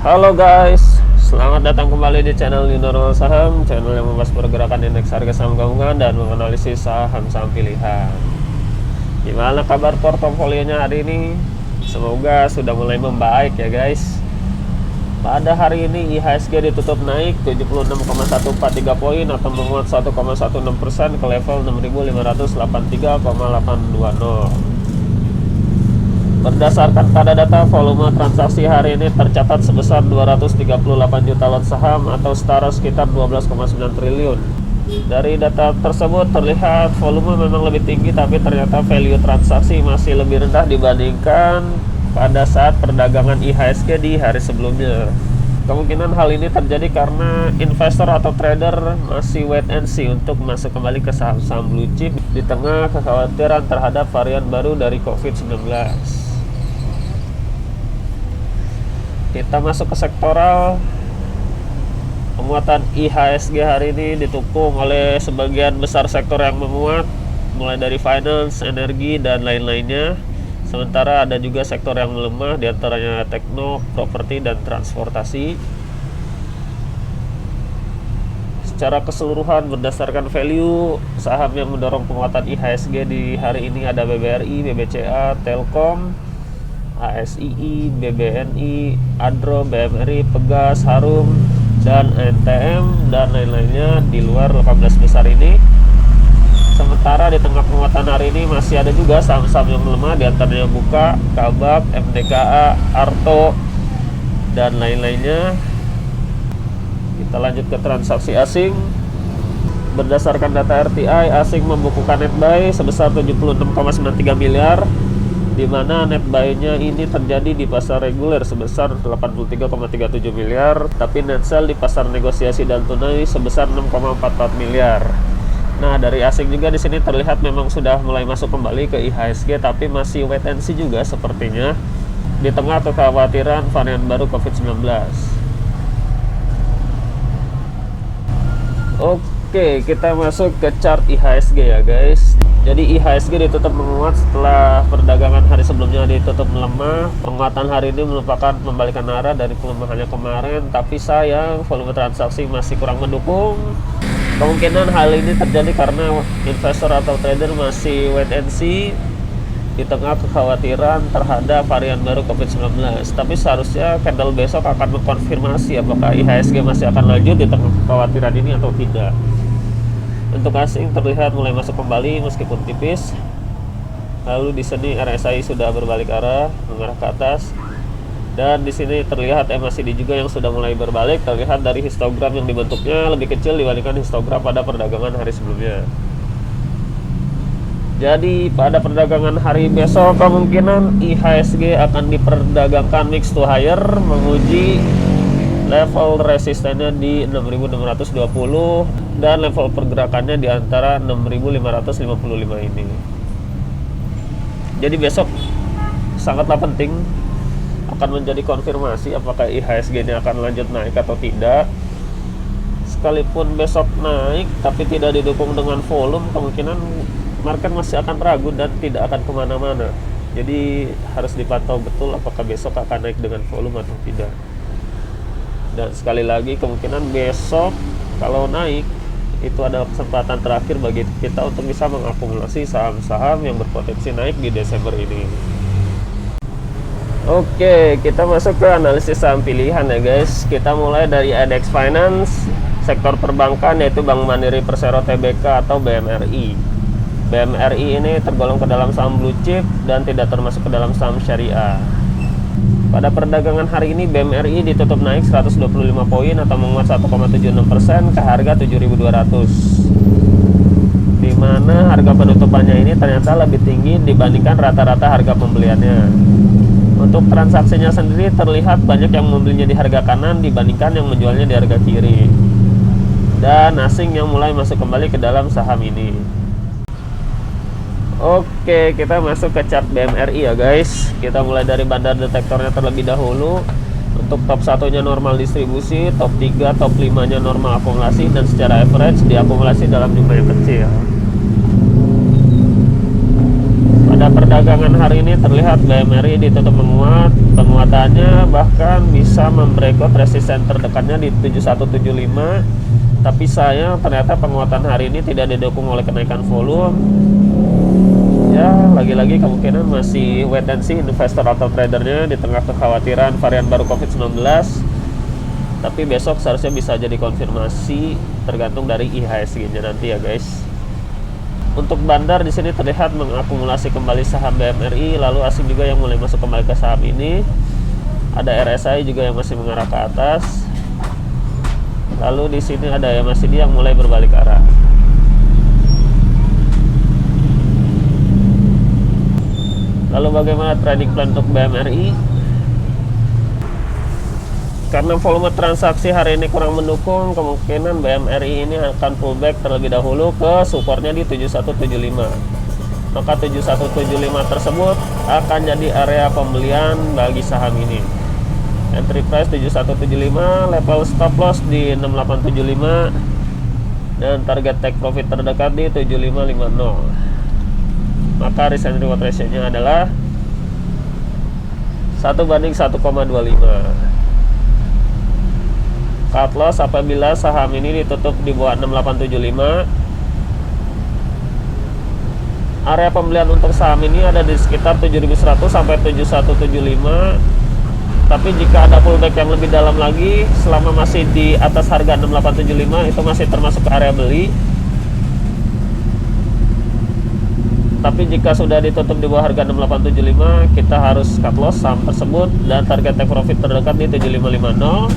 Halo guys, selamat datang kembali di channel New Normal Saham, channel yang membahas pergerakan indeks harga saham gabungan dan menganalisis saham-saham pilihan. Gimana kabar portofolionya hari ini? Semoga sudah mulai membaik ya guys. Pada hari ini IHSG ditutup naik 76,143 poin atau menguat 1,16% ke level 6.583,820. Berdasarkan pada data, volume transaksi hari ini tercatat sebesar 238 juta lot saham atau setara sekitar 12,9 triliun. Dari data tersebut terlihat volume memang lebih tinggi, tapi ternyata value transaksi masih lebih rendah dibandingkan pada saat perdagangan IHSG di hari sebelumnya. Kemungkinan hal ini terjadi karena investor atau trader masih wait and see untuk masuk kembali ke saham-saham blue chip di tengah kekhawatiran terhadap varian baru dari COVID-19. Kita masuk ke sektoral. Penguatan IHSG hari ini didukung oleh sebagian besar sektor yang menguat, mulai dari finance, energi, dan lain-lainnya. Sementara ada juga sektor yang melemah, diantaranya tekno, properti, dan transportasi. Secara keseluruhan berdasarkan value, saham yang mendorong penguatan IHSG di hari ini ada BBRI, BBCA, Telkom, ASII, BBNI, Adro, BMRI, Pegas, Harum, dan NTM, dan lain-lainnya di luar 18 besar ini. Sementara di tengah penguatan hari ini masih ada juga saham-saham yang melemah, diantaranya Buka, Kabak, MDKA, Arto, dan lain-lainnya. Kita lanjut ke transaksi asing. Berdasarkan data RTI, asing membukukan net buy sebesar 76,93 miliar, di mana net buy-nya ini terjadi di pasar reguler sebesar 83,37 miliar, tapi net sell di pasar negosiasi dan tunai sebesar 6,44 miliar. Nah, dari asing juga di sini terlihat memang sudah mulai masuk kembali ke IHSG, tapi masih wait and see juga sepertinya di tengah kekhawatiran varian baru COVID-19. Oke, kita masuk ke chart IHSG ya guys. Jadi IHSG ditutup menguat setelah perdagangan hari sebelumnya ditutup melemah. Penguatan hari ini merupakan pembalikan arah dari pelemahannya kemarin, tapi sayang volume transaksi masih kurang mendukung. Kemungkinan hal ini terjadi karena investor atau trader masih wait and see di tengah kekhawatiran terhadap varian baru COVID-19. Tapi seharusnya candle besok akan mengkonfirmasi apakah IHSG masih akan lanjut di tengah kekhawatiran ini atau tidak. Untuk asing terlihat mulai masuk kembali meskipun tipis. Lalu di sini RSI sudah berbalik arah mengarah ke atas. Dan di sini terlihat MACD juga yang sudah mulai berbalik, terlihat dari histogram yang dibentuknya lebih kecil dibandingkan histogram pada perdagangan hari sebelumnya. Jadi pada perdagangan hari besok kemungkinan IHSG akan diperdagangkan mix to higher, menguji level resistennya di 6620 dan level pergerakannya di antara 6555 ini. Jadi besok sangatlah penting, akan menjadi konfirmasi apakah IHSG ini akan lanjut naik atau tidak. Sekalipun besok naik tapi tidak didukung dengan volume, kemungkinan market masih akan ragu dan tidak akan kemana-mana. Jadi harus dipantau betul apakah besok akan naik dengan volume atau tidak. Dan sekali lagi kemungkinan besok kalau naik itu adalah kesempatan terakhir bagi kita untuk bisa mengakumulasi saham-saham yang berpotensi naik di Desember ini. Oke, kita masuk ke analisis saham pilihan ya guys. Kita mulai dari IDX Finance, sektor perbankan yaitu Bank Mandiri Persero Tbk atau BMRI. BMRI ini tergolong ke dalam saham blue chip dan tidak termasuk ke dalam saham syariah. Pada perdagangan hari ini BMRI ditutup naik 125 poin atau menguat 1,76% ke harga 7.200. Di mana harga penutupannya ini ternyata lebih tinggi dibandingkan rata-rata harga pembeliannya. Untuk transaksinya sendiri terlihat banyak yang membelinya di harga kanan dibandingkan yang menjualnya di harga kiri. Dan asing yang mulai masuk kembali ke dalam saham ini. Oke, kita masuk ke chart BMRI ya guys. Kita mulai dari bandar detektornya terlebih dahulu. Untuk top 1-nya normal distribusi, top 3, top 5-nya normal akumulasi, dan secara average diakumulasi dalam jumlah yang kecil. Pada perdagangan hari ini terlihat BMRI ditutup menguat, penguatannya bahkan bisa membreakout resisten terdekatnya di 7175. Tapi sayang ternyata penguatan hari ini tidak didukung oleh kenaikan volume. Ya, lagi-lagi kemungkinan masih wait and see investor atau tradernya di tengah kekhawatiran varian baru COVID-19. Tapi besok seharusnya bisa jadi konfirmasi tergantung dari IHSG-nya nanti ya guys. Untuk bandar di sini terlihat mengakumulasi kembali saham BMRI, lalu asing juga yang mulai masuk kembali ke saham ini. Ada RSI juga yang masih mengarah ke atas. Lalu di sini ada MACD yang mulai berbalik arah. Lalu bagaimana trading plan untuk BMRI? Karena volume transaksi hari ini kurang mendukung, kemungkinan BMRI ini akan pullback terlebih dahulu ke supportnya di 7175. Maka 7175 tersebut akan jadi area pembelian bagi saham ini. Entry price 7175, level stop loss di 6875, dan target take profit terdekat di 7550. Maka risk and reward ratio-nya adalah 1:1,25. Cut loss apabila saham ini ditutup di bawah 6875. Area pembelian untuk saham ini ada di sekitar 7100 sampai 7175. Tapi jika ada pullback yang lebih dalam lagi selama masih di atas harga 6875, itu masih termasuk ke area beli. Tapi jika sudah ditutup di bawah harga 6875, kita harus cut loss saham tersebut dan target take profit terdekat di 7550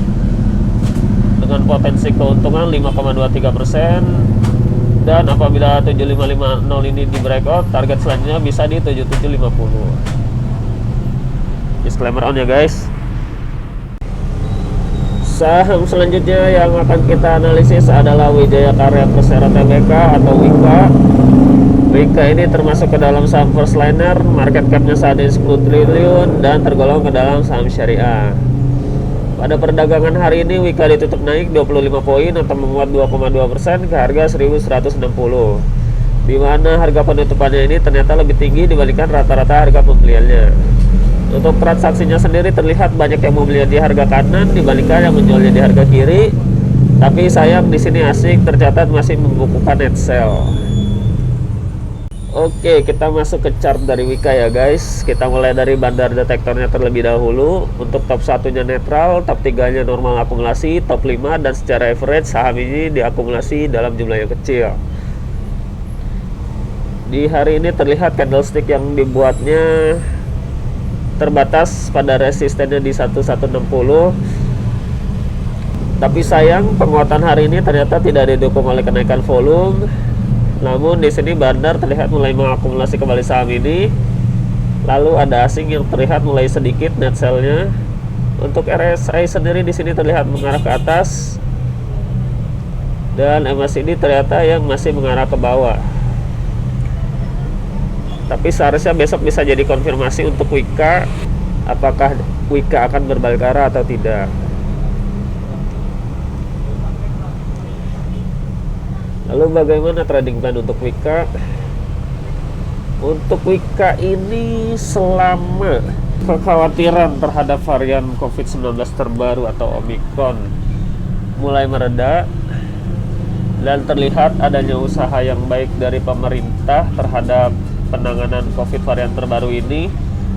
dengan potensi keuntungan 5,23%. Dan apabila 7550 ini di breakout, target selanjutnya bisa di 7750. Disclaimer on ya guys. Saham selanjutnya yang akan kita analisis adalah Wijaya Karya Persero Tbk atau WIKA. WIKA ini termasuk ke dalam saham first liner, market capnya saat ini 10 triliun dan tergolong ke dalam saham syariah. Pada perdagangan hari ini WIKA ditutup naik 25 poin atau menguat 2,2% ke harga 1160. Di mana harga penutupannya ini ternyata lebih tinggi dibandingkan rata-rata harga pembeliannya. Untuk transaksinya sendiri terlihat banyak yang membeli di harga kanan dibandingkan yang menjualnya di harga kiri. Tapi sayang di sini asing tercatat masih membukukan net sell. Oke, kita masuk ke chart dari WIKA ya guys. Kita mulai dari bandar detektornya terlebih dahulu. Untuk top 1-nya netral, top 3-nya normal akumulasi, top 5 dan secara average saham ini diakumulasi dalam jumlah yang kecil. Di hari ini terlihat candlestick yang dibuatnya terbatas pada resistennya di 1160. Tapi sayang penguatan hari ini ternyata tidak didukung oleh kenaikan volume. Namun di sini bandar terlihat mulai mengakumulasi kembali saham ini. Lalu ada asing yang terlihat mulai sedikit net sell-nya. Untuk RSI sendiri di sini terlihat mengarah ke atas. Dan MACD ternyata yang masih mengarah ke bawah. Tapi seharusnya besok bisa jadi konfirmasi untuk WIKA, apakah WIKA akan berbalik arah atau tidak. Lalu bagaimana trading plan untuk WIKA? Untuk WIKA ini selama kekhawatiran terhadap varian COVID-19 terbaru atau Omicron mulai mereda dan terlihat adanya usaha yang baik dari pemerintah terhadap penanganan COVID varian terbaru ini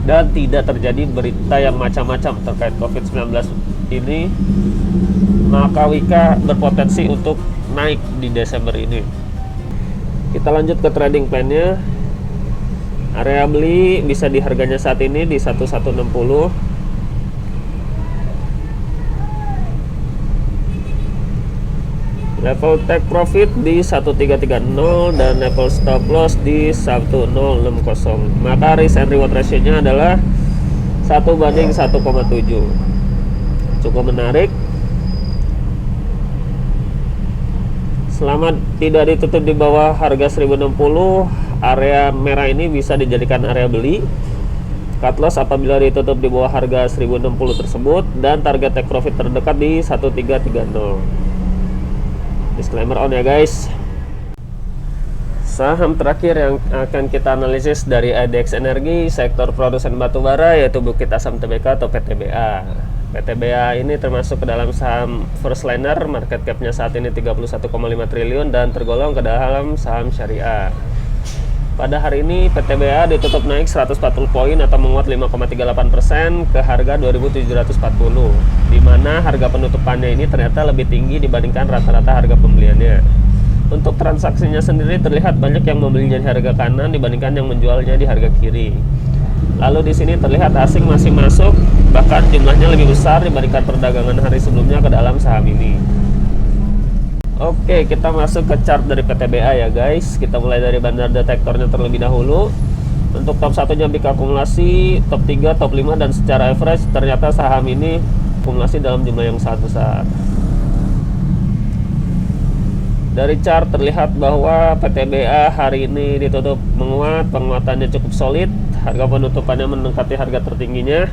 dan tidak terjadi berita yang macam-macam terkait COVID-19 ini, maka WIKA berpotensi untuk naik di Desember ini. Kita lanjut ke trading plan-nya. Area beli bisa di harganya saat ini di 1160. Level take profit di 1330 dan level stop loss di 1060. Maka risk and reward ratio-nya adalah 1:1,7. Cukup menarik. Selama tidak ditutup di bawah harga 1060, area merah ini bisa dijadikan area beli. Cut loss apabila ditutup di bawah harga 1060 tersebut dan target take profit terdekat di 1330. Disclaimer on ya guys. Saham terakhir yang akan kita analisis dari IDX Energi, sektor produsen batubara, yaitu Bukit Asam Tbk atau PTBA. PTBA ini termasuk ke dalam saham first liner, market cap-nya saat ini 31,5 triliun dan tergolong ke dalam saham syariah. Pada hari ini PTBA ditutup naik 140 poin atau menguat 5,38% ke harga 2.740, di mana harga penutupannya ini ternyata lebih tinggi dibandingkan rata-rata harga pembeliannya. Untuk transaksinya sendiri terlihat banyak yang membelinya di harga kanan dibandingkan yang menjualnya di harga kiri. Lalu di sini terlihat asing masih masuk, bahkan jumlahnya lebih besar dibandingkan perdagangan hari sebelumnya ke dalam saham ini. Oke, kita masuk ke chart dari PTBA ya guys. Kita mulai dari bandar detektornya terlebih dahulu. Untuk top 1-nya big akumulasi, top 3, top 5, dan secara average ternyata saham ini akumulasi dalam jumlah yang sangat besar. Dari chart terlihat bahwa PTBA hari ini ditutup menguat, penguatannya cukup solid, harga penutupannya mendekati harga tertingginya,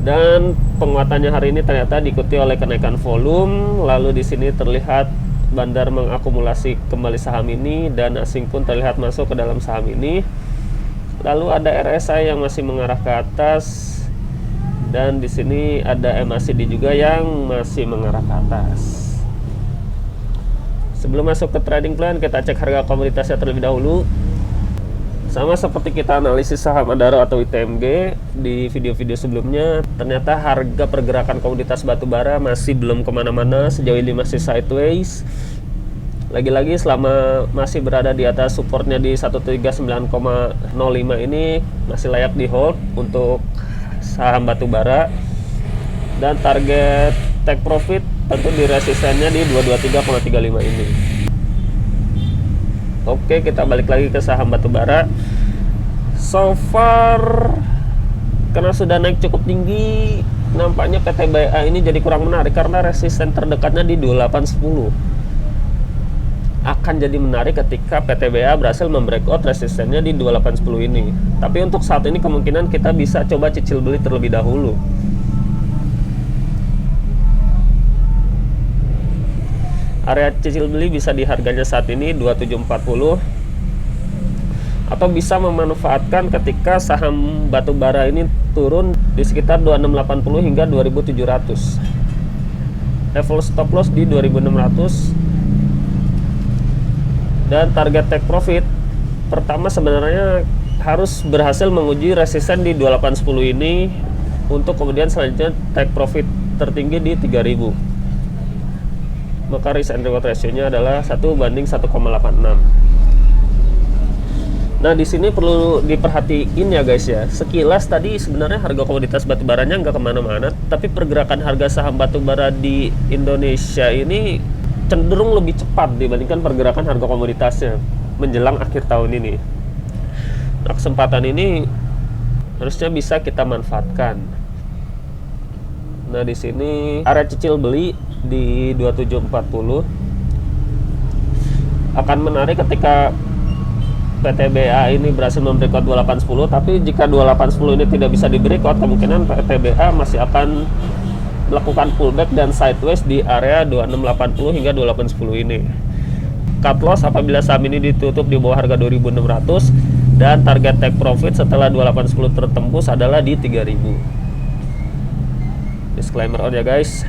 dan penguatannya hari ini ternyata diikuti oleh kenaikan volume. Lalu di sini terlihat bandar mengakumulasi kembali saham ini dan asing pun terlihat masuk ke dalam saham ini. Lalu ada RSI yang masih mengarah ke atas dan di sini ada MACD juga yang masih mengarah ke atas. Sebelum masuk ke trading plan, kita cek harga komoditasnya terlebih dahulu. Sama seperti kita analisis saham Adaro atau ITMG di video-video sebelumnya, ternyata harga pergerakan komoditas batubara masih belum kemana-mana, sejauh ini masih sideways. Lagi-lagi selama masih berada di atas supportnya di 139,05 ini masih layak di hold untuk saham batubara. Dan target take profit tentu di resistennya di 223,35 ini. Oke, kita balik lagi ke saham batubara. So far, karena sudah naik cukup tinggi, nampaknya PTBA ini jadi kurang menarik karena resisten terdekatnya di 2810. Akan jadi menarik ketika PTBA berhasil membreakout resistennya di 2810 ini. Tapi untuk saat ini kemungkinan kita bisa coba cicil beli terlebih dahulu. Area cicil beli bisa di harganya saat ini 2740, atau bisa memanfaatkan ketika saham batubara ini turun di sekitar 2680 hingga 2700. Level stop loss di 2600 dan target take profit pertama sebenarnya harus berhasil menguji resisten di 2810 ini untuk kemudian selanjutnya take profit tertinggi di 3000. Maka risk and reward ratio-nya adalah 1:1,86. Nah, di sini perlu diperhatiin ya guys ya. Sekilas tadi sebenarnya harga komoditas batubaranya nggak kemana-mana, tapi pergerakan harga saham batubara di Indonesia ini cenderung lebih cepat dibandingkan pergerakan harga komoditasnya menjelang akhir tahun ini. Nah, kesempatan ini harusnya bisa kita manfaatkan. Nah, di sini area cicil beli di 2740 akan menarik ketika PTBA ini berhasil membreakout 2810. Tapi jika 2810 ini tidak bisa di breakout, kemungkinan PTBA masih akan melakukan pullback dan sideways di area 2680 hingga 2810 ini. Cut loss apabila saham ini ditutup di bawah harga 2600 dan target take profit setelah 2810 tertembus adalah di 3000. Disclaimer on ya guys.